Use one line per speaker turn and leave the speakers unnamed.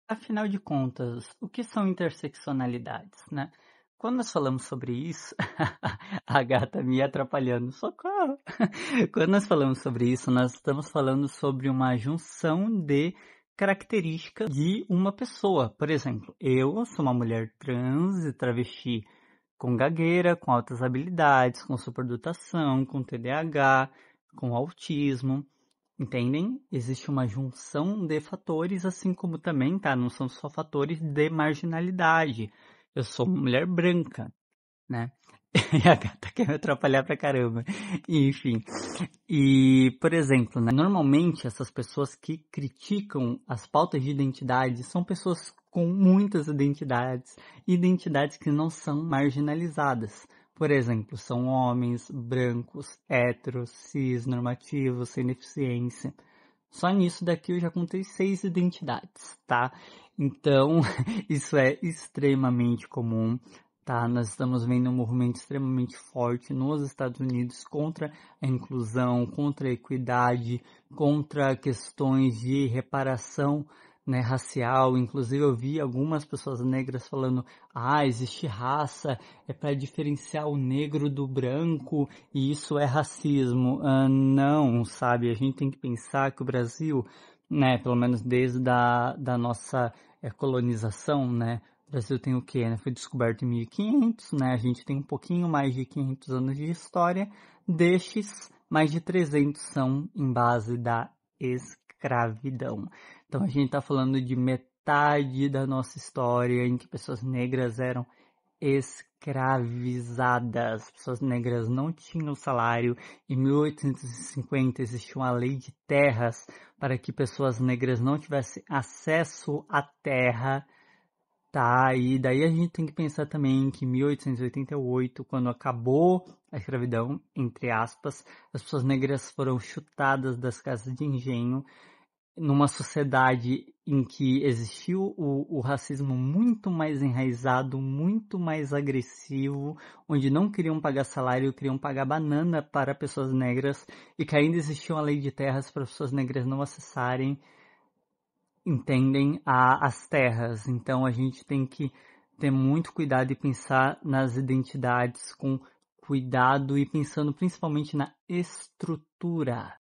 Afinal de contas, o que são interseccionalidades, né? Quando nós falamos sobre isso, a gata me atrapalhando, socorro! Quando nós falamos sobre isso, nós estamos falando sobre uma junção de características de uma pessoa. Por exemplo, eu sou uma mulher trans e travesti com gagueira, com altas habilidades, com superdotação, com TDAH, com autismo. Entendem? Existe uma junção de fatores, assim como também, tá? Não são só fatores de marginalidade. Eu sou uma mulher branca, né? E a gata quer me atrapalhar pra caramba. Enfim. E, por exemplo, né? Normalmente essas pessoas que criticam as pautas de identidade são pessoas com muitas identidades, identidades que não são marginalizadas. Por exemplo, são homens, brancos, héteros, cis, normativos, sem deficiência. Só nisso daqui eu já contei 6 identidades, tá? Então, isso é extremamente comum, tá? Nós estamos vendo um movimento extremamente forte nos Estados Unidos contra a inclusão, contra a equidade, contra questões de reparação, né, racial. Inclusive eu vi algumas pessoas negras falando: existe raça, é para diferenciar o negro do branco e isso é racismo. Não, sabe? A gente tem que pensar que o Brasil, né, pelo menos desde da nossa colonização, né, o Brasil tem o quê? Né? Foi descoberto em 1500, né? A gente tem um pouquinho mais de 500 anos de história. Destes, mais de 300 são em base da escravidão. Então a gente está falando de metade da nossa história em que pessoas negras eram escravizadas. Pessoas negras não tinham salário. Em 1850 existiu uma lei de terras para que pessoas negras não tivessem acesso à terra. Tá, e daí a gente tem que pensar também que em 1888, quando acabou a escravidão, entre aspas, as pessoas negras foram chutadas das casas de engenho numa sociedade em que existiu o racismo muito mais enraizado, muito mais agressivo, onde não queriam pagar salário, queriam pagar banana para pessoas negras, e que ainda existia uma lei de terras para pessoas negras não acessarem, entendem, as terras. Então a gente tem que ter muito cuidado e pensar nas identidades com cuidado e pensando principalmente na estrutura.